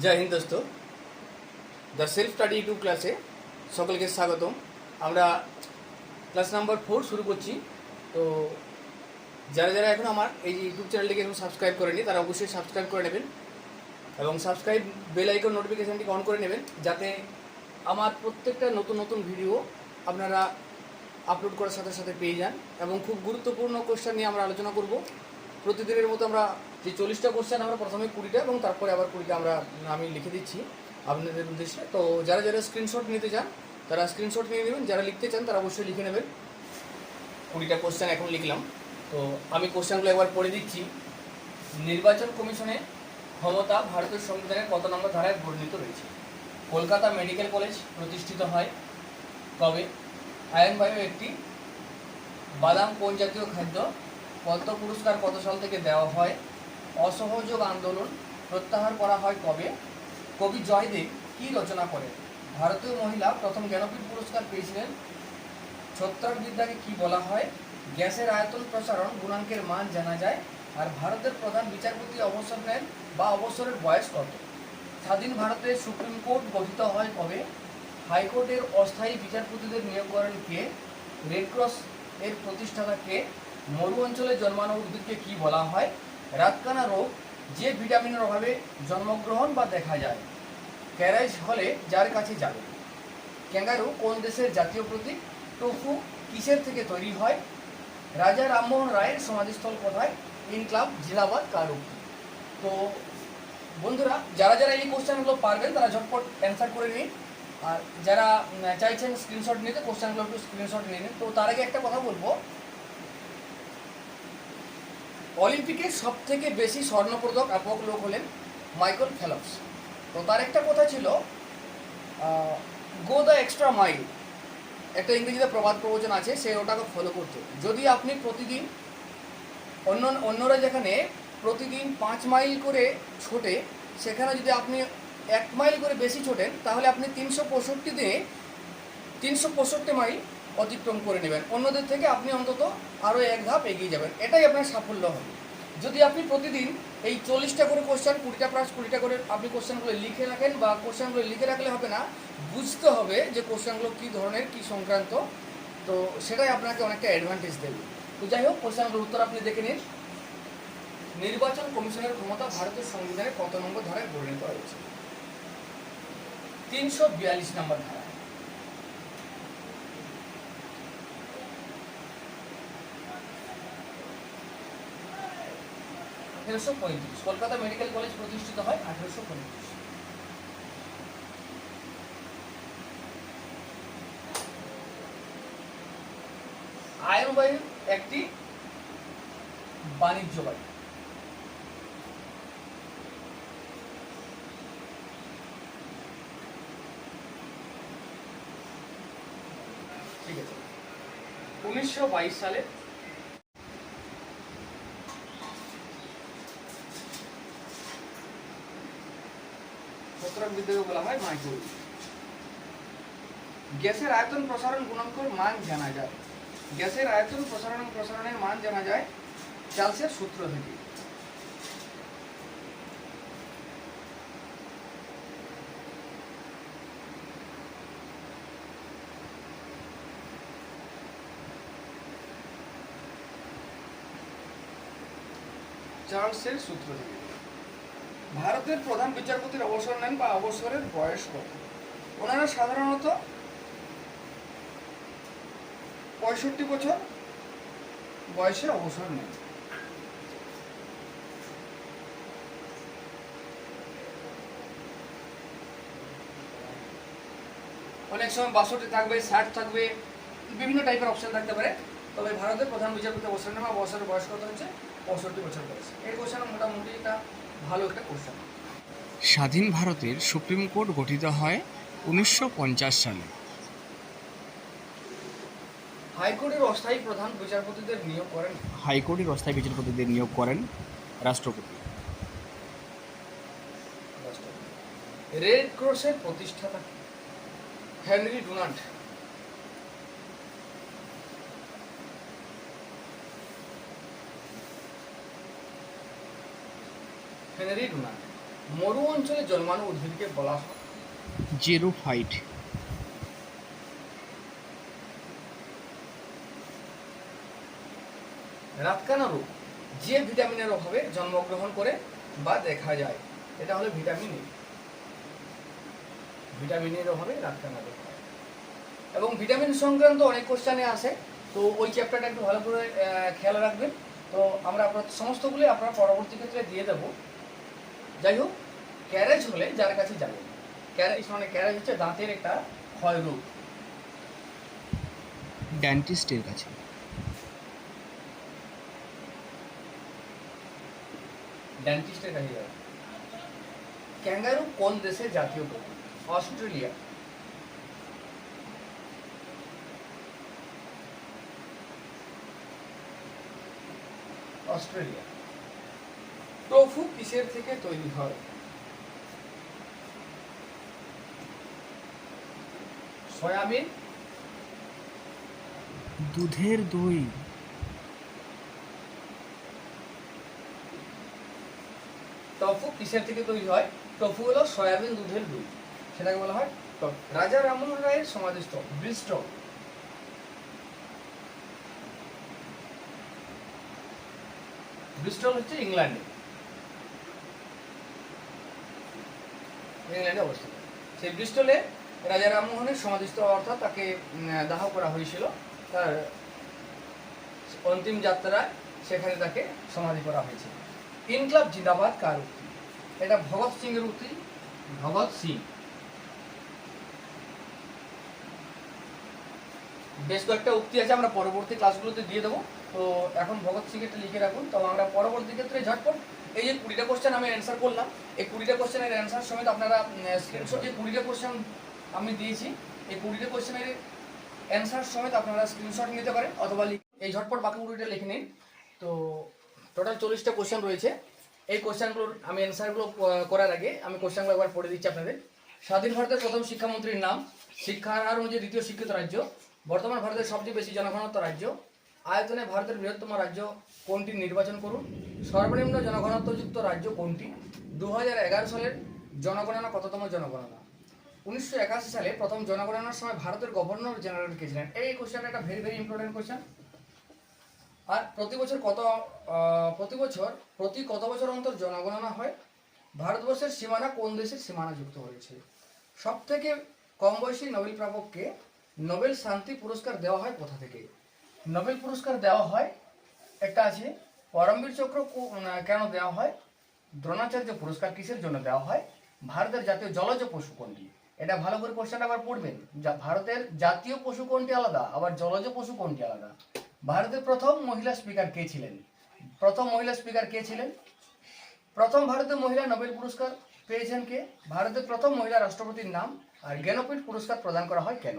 জয় হিন্দ দোস্ত, the self study YouTube ক্লাসে সকলকে স্বাগতম। আমরা ক্লাস নাম্বার 4 শুরু করছি। তো যারা যারা এখন আমার এই ইউটিউব চ্যানেলটিকে এখন সাবস্ক্রাইব করেনি তারা অবশ্যই সাবস্ক্রাইব করে নেবেন এবং সাবস্ক্রাইব বেল আইকন নোটিফিকেশানটিকে অন করে নেবেন, যাতে আমার প্রত্যেকটা নতুন নতুন ভিডিও আপনারা আপলোড করার সাথে সাথে পেয়ে যান। এবং খুব গুরুত্বপূর্ণ কোশ্চেন নিয়ে আমরা আলোচনা করব। প্রতিদিনের মতো আমরা যে 40টা কোশ্চেন, আমরা প্রথমে 20টা এবং তারপরে আবার 20টা আমি লিখে দিচ্ছি আপনাদের উদ্দেশ্যে। তো যারা যারা স্ক্রিনশট নিতে চান তারা স্ক্রিনশট নিয়ে নেবেন, যারা লিখতে চান তারা অবশ্যই লিখে নেবেন। 20টা কোশ্চেন এখন লিখলাম। তো আমি কোশ্চেনগুলো একবার পড়ে দিচ্ছি। নির্বাচন কমিশনের ক্ষমতা ভারতের সংবিধানের কত নম্বর ধারায় বর্ণিত রয়েছে? কলকাতা মেডিকেল কলেজ প্রতিষ্ঠিত হয় কবে? আয়ন বায়ু একটি বাদাম কোন জাতীয় খাদ্য? পদ্ম পুরস্কার কত সাল থেকে দেওয়া হয়? অসহযোগ আন্দোলন প্রত্যাহার করা হয় কবে? কবি জয়দেব কী রচনা করেন? ভারতীয় মহিলা প্রথম জ্ঞানপীঠ পুরস্কার পেয়েছিলেন? ছত্রাক বিদ্যাকে কী বলা হয়? গ্যাসের আয়তন প্রসারণ গুণাঙ্কের মান জানা যায়। আর ভারতের প্রধান বিচারপতি অবসর নেন বা অবসরের বয়স কত? স্বাধীন ভারতের সুপ্রিম কোর্ট গঠিত হয় কবে? হাইকোর্টের অস্থায়ী বিচারপতিদের নিয়োগ করেন কে? রেডক্রস এর প্রতিষ্ঠাতা কে? মরু অঞ্চলে জন্মানো উদ্ভিদকে কী বলা হয়? রাতকানা রোগ যে ভিটামিনের অভাবে জন্মগ্রহণ বা দেখা যায়। ক্যারাইজ হলে যার কাছে যাবে। ক্যাঙ্গারু কোন দেশের জাতীয় প্রতীক? টোফু কিসের থেকে তৈরি হয়? রাজা রামমোহন রায়ের সমাধিস্থল কোথায়? ইনক্লাব জিলাবাদ কার উক্তি? তো বন্ধুরা, যারা যারা এই কোশ্চেনগুলো পারবেন তারা ঝটপট অ্যান্সার করে নিন। আর যারা চাইছেন স্ক্রিনশট নিতে, কোশ্চেনগুলো একটু স্ক্রিনশট নিয়ে নিন। তো তার আগে একটা কথা বলবো, অলিম্পিকে সব থেকে বেশি স্বর্ণপদক প্রাপক লোক হলেন মাইকেল ফেলপস। তো তার একটা কথা ছিল, গো দ্য এক্সট্রা মাইল, একটা ইংরেজিতে প্রবাদ প্রবচন আছে, সে ওটাকে ফলো করতে। যদি আপনি প্রতিদিন অন্যরা যেখানে প্রতিদিন 5 মাইল করে ছোটে, সেখানে যদি আপনি 1 মাইল করে বেশি ছোটেন, তাহলে আপনি 365 দিনে 365 মাইল অতিক্রম করে নেবেন। অন্যদের থেকে আপনি অন্তত আরও এক ধাপ এগিয়ে যাবেন, এটাই আপনার সাফল্য হবে। যদি আপনি প্রতিদিন এই 40টা করে কোশ্চেন, 20টা প্লাস 20টা করে আপনি কোশ্চেনগুলো লিখে রাখেন, বা কোশ্চেনগুলো লিখে রাখলে হবে না, বুঝতে হবে যে কোশ্চেনগুলো কী ধরনের, কী সংক্রান্ত। তো সেটাই আপনাকে অনেকটা অ্যাডভান্টেজ দেবে। তো যাই হোক, কোশ্চেনগুলোর উত্তর আপনি দেখে নিন। নির্বাচন কমিশনের ক্ষমতা ভারতের সংবিধানে কত নম্বর ধারায় বর্ণিত হয়েছে? 342 নম্বর ধারা। কলকাতা মেডিকেল কলেজ প্রতিষ্ঠিত হয় 1835। আয়ন বায়ু একটি বাণিজ্য বায়ু। ঠিক আছে। 1922 সালে ছত্রাক বিদ্যাকে বলা হয় মাইক্রোওয়েভ। গ্যাসের আয়তন প্রসারণ গুণাঙ্কের মান জানা যায়। গ্যাসের আয়তন প্রসারণের মান জানা যায় চার্লসের সূত্র থেকে। চার্লসের সূত্র থেকে। ভারতের প্রধান বিচারপতির অবসর নেন বা অবসরের বয়স কত? ওনারা সাধারণত 65 বছর বয়সে অবসর নেন। অনেক সময় 62 থাকবে, 60 থাকবে, বিভিন্ন টাইপের অপশন থাকতে পারে। তবে ভারতের প্রধান বিচারপতি অবসর নেন বা অবসরের বয়স কত হচ্ছে? 65 বছর বয়স। এই কোশ্চেন মোটামুটি একটা ভালো একটা কোশ্চেন। স্বাধীন ভারতের সুপ্রিম কোর্ট গঠিত হয় 1950 সালে। হাইকোর্টের অস্থায়ী প্রধান বিচারপতিদের নিয়োগ করেন রাষ্ট্রপতি। রেড ক্রসের প্রতিষ্ঠাতা হেনরি ডুনান্ট। Henry Dunant. মরু অঞ্চলে জন্মানো উদ্ভিদকে বলা হয় জেরোফাইট। রাতকানা রোগ যে ভিটামিনের অভাবে জন্মগ্রহণ করে বা দেখা যায়, এটা হলো ভিটামিন এ। ভিটামিনের অভাবে রাতকানা রোগ হয়। এবং ভিটামিন সংক্রান্ত অনেক কোশ্চেনে আসে, তো ওই চ্যাপ্টারটা একটু ভালো করে খেয়াল রাখবেন। তো আমরা আপনার সমস্তগুলি আপনারা পরবর্তী ক্ষেত্রে দিয়ে দেবো। যাই হোক, ক্যারেজ হলে যার কাছে যাবেন, ক্যারেজ মানে ক্যারেজ হচ্ছে দাঁতের একটা ক্ষয় রোগ। ডেন্টিস্টের কাছে। ডেন্টিস্টের কাছে যাবেন। ক্যাঙ্গারু কোন দেশের জাতীয় পশু? অস্ট্রেলিয়া। অস্ট্রেলিয়া। টোফু কিসের থেকে তৈরি হয়? সয়াবিন। দুধের দই। টফু কিসের থেকে তৈরি হয়? টফু হলো সয়াবিন দুধের দই, সেটাকে বলা হয় টফু। রাজা রামমোহন রায়ের সমাধিস্থল ব্রিস্টল। ব্রিস্টল হচ্ছে ইংল্যান্ডে, ইংল্যান্ডে অবস্থিত। সেই ব্রিস্টলে রাজা রামমোহনের সমাধিস্থল, অর্থাৎ তাকে দাহ করা হয়েছিল। তার অন্তিম যাত্রায় সেখানে তাকে সমাধি করা হয়েছে। ইনকলাব জিন্দাবাদ কার উক্তি? এটা ভগৎ সিং এর উক্তি। ভগৎ সিং। বেশ কয়েকটা উক্তি আছে, আমরা পরবর্তী ক্লাসগুলোতে দিয়ে দেবো। তো এখন ভগৎ সিং এটা লিখে রাখুন, তো আমরা পরবর্তী ক্ষেত্রে ঝটপট এই যে 20টা কোশ্চেন আমি অ্যান্সার করলাম, এই 20টা কোশ্চেনের অ্যান্সার সমেত আপনারা স্ক্রিনশট, যে 20টা কোশ্চেন আমি দিয়েছি এই 20টা কোশ্চেনের অ্যান্সার সমেত আপনারা স্ক্রিনশট নিতে পারেন, অথবা এই ঝটপট বাকি 20টা লিখে নিন। তো টোটাল 40টা কোশ্চেন রয়েছে। এই কোশ্চেনগুলোর আমি অ্যান্সারগুলো করার আগে আমি কোশ্চেনগুলো একবার পড়ে দিচ্ছি আপনাদের। স্বাধীন ভারতের প্রথম শিক্ষামন্ত্রীর নাম? শিক্ষার হার অনুযায়ী দ্বিতীয় শিক্ষিত রাজ্য? বর্তমান ভারতের সবচেয়ে বেশি জনঘনত্ব রাজ্য? আয়তনে ভারতের বৃহত্তম রাজ্য কোনটি নির্বাচন করুন? সর্বনিম্ন জনঘনত্বযুক্ত রাজ্য কোনটি? 2011 সালের জনগণনা কততম জনগণনা? 1981 সালে প্রথম জনগণনার সময় ভারতের গভর্নর জেনারেল কে ছিলেন? এই কোশ্চেনটা একটা ভেরি ভেরি ইম্পর্টেন্ট কোশ্চেন। আর প্রতি বছর কত বছর অন্তর জনগণনা হয়? ভারতবর্ষের সীমানা কোন দেশের সীমানা যুক্ত হয়েছে? সব থেকে কম বয়সী নোবেল প্রাপককে নোবেল শান্তি পুরস্কার দেওয়া হয় কোথা থেকে? নোবেল পুরস্কার দেওয়া হয়, একটা আছে পরমবীর চক্র কেন দেওয়া হয়? দ্রোণাচার্য পুরস্কার কিসের জন্য দেওয়া হয়? ভারতের জাতীয় জলজ পশু কোনটি? এটা ভালো করে কোশ্চেনটা আবার পড়বেন। ভারতের জাতীয় পশু কোনটি আলাদা, আবার জলজ পশু কোনটি আলাদা। ভারতের প্রথম মহিলা স্পিকার কে ছিলেন? প্রথম মহিলা স্পিকার কে ছিলেন? প্রথম ভারতীয় মহিলা নোবেল পুরস্কার পেয়েছেন কে? ভারতের প্রথম মহিলা রাষ্ট্রপতির নাম? আর জ্ঞানপীঠ পুরস্কার প্রদান করা হয় কেন?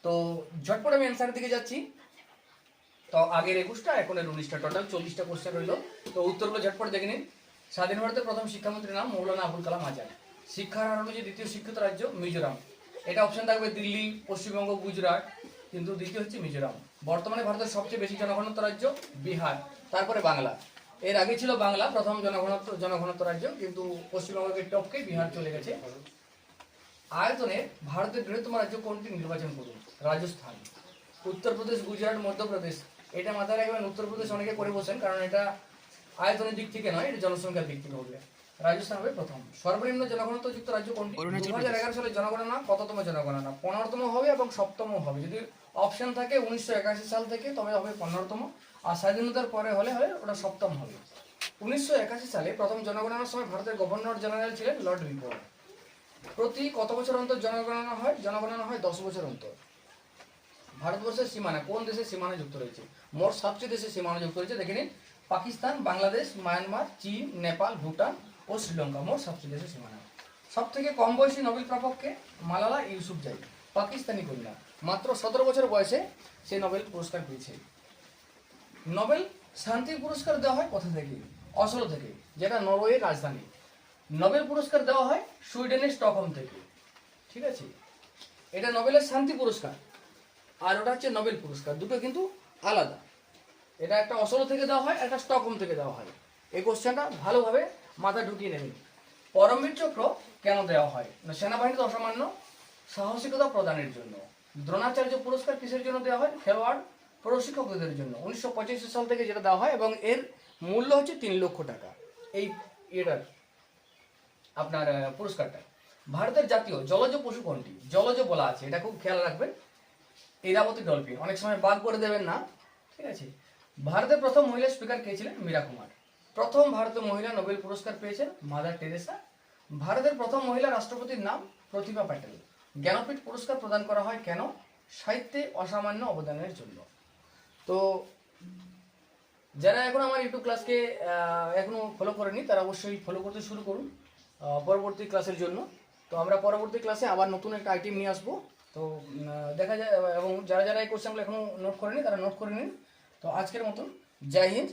তো ঝটপট আমি অ্যান্সারের দিকে যাচ্ছি। তো আগের 21টা, এখন 19টা, টোটাল 40টা কোশ্চেন রইল। তো উত্তরগুলো ঝটপট দেখে নিন। স্বাধীন ভারতের প্রথম শিক্ষামন্ত্রীর নাম মৌলানা আবুল কালাম আজাদ। শিক্ষার হার অনুযায়ী দ্বিতীয় শিক্ষিত রাজ্য মিজোরাম। এটা অপশন থাকবে দিল্লি, পশ্চিমবঙ্গ, গুজরাট, কিন্তু দ্বিতীয় হচ্ছে মিজোরাম। বর্তমানে ভারতের সবচেয়ে বেশি জনঘনত্ব রাজ্য বিহার, তারপরে বাংলা। এর আগে ছিল বাংলা প্রথম জনঘনত্ব রাজ্য, কিন্তু পশ্চিমবঙ্গকে টপকে বিহার চলে গেছে। আয়তনে ভারতের বৃহত্তম রাজ্য কোনটি নির্বাচন করুন? রাজস্থান। উত্তরপ্রদেশ, গুজরাট, মধ্যপ্রদেশ, এটা মাথায় রাখবেন। উত্তরপ্রদেশ অনেকে করে বসেন, কারণ এটা আয়তনের দিক থেকে নয়, এটা জনসংখ্যার দিক থেকে হবে। রাজস্থান হবে প্রথম। সর্বনিম্ন জনঘনত্বযুক্ত রাজ্য কোনটি? 2011 সালে জনগণনা কততম জনগণনা? 15তম হবে এবং 7তম হবে। যদি অপশন থাকে 1981 সাল থেকে, তবে হবে 15তম। আর স্বাধীনতার পরে হলে ওটা 7তম হবে। 1981 সালে প্রথম জনগণনার সময় ভারতের গভর্নর জেনারেল ছিলেন লর্ড রিপন। প্রতি কত বছর অন্তর জনগণনা হয়? জনগণনা হয় 10 বছর অন্তর। ভারতবর্ষের সীমানা কোন দেশের সীমানা যুক্ত রয়েছে? মোট 7টি দেশের সীমানা যুক্ত রয়েছে, দেখে নিন। পাকিস্তান, বাংলাদেশ, মায়ানমার, চীন, নেপাল, ভুটান ও শ্রীলঙ্কা, মোট 7টি দেশের সীমানা। সব থেকে কম বয়সী নোবেল প্রাপককে? মালালা ইউসুফজাই, পাকিস্তানি কন্যা। মাত্র 17 বছর বয়সে সে নোবেল পুরস্কার পেয়েছে। নোবেল শান্তি পুরস্কার দেওয়া হয় কোথা থেকে? অসলো থেকে, যেটা নরওয়ের রাজধানী। নোবেল পুরস্কার দেওয়া হয় সুইডেনের স্টকহোম থেকে, ঠিক আছে? এটা নোবেলের শান্তি পুরস্কার, আর ওটা হচ্ছে নোবেল পুরস্কার, দুটো কিন্তু আলাদা। এটা একটা অসলো থেকে দেওয়া হয়, একটা স্টকহোম থেকে দেওয়া হয়। এই কোশ্চেনটা ভালোভাবে মাথায় ঢুকিয়ে নেবেন। পরমবীর চক্র কেন দেওয়া হয় না সেনাবাহিনীতে অসামান্য সাহসিকতা প্রদানের জন্য। দ্রোণাচার্য পুরস্কার কিসের জন্য দেওয়া হয়? খেলোয়াড় প্রশিক্ষকদের জন্য। 1985 সাল থেকে যেটা দেওয়া হয় এবং এর মূল্য হচ্ছে 3 লক্ষ টাকা এই এটার আপনার পুরস্কারটা। ভারতের জাতীয় জলজ পশু কোনটি? জলজ বলা আছে, এটা খুব খেয়াল রাখবেন। ইরাবতী ডলফিন, অনেক সময় বাঘ করে দেবেন না, ঠিক আছে। ভারতের প্রথম মহিলা স্পিকার কে ছিলেন? মীরা কুমার। প্রথম ভারতীয় মহিলা নোবেল পুরস্কার পেয়েছেন মাদার টেরেসা। ভারতের প্রথম মহিলা রাষ্ট্রপতির নাম প্রতিভা প্যাটেল। জ্ঞানপীঠ পুরস্কার প্রদান করা হয় কেন? সাহিত্যে অসামান্য অবদানের জন্য। তো যারা এখন আমার ইউটিউব ক্লাসকে এখনো ফলো করেনি তারা অবশ্যই ফলো করতে শুরু করুন পরবর্তী ক্লাসের জন্য। তো আমরা পরবর্তী ক্লাসে আবার নতুন একটা আইটেম নিয়ে আসবো। তো দেখা যায়, এবং যারা যারা এই কোশ্চেনগুলো এখনো নোট করেনি তারা নোট করে নিন। তো আজকের মতন জয় হিন্দ,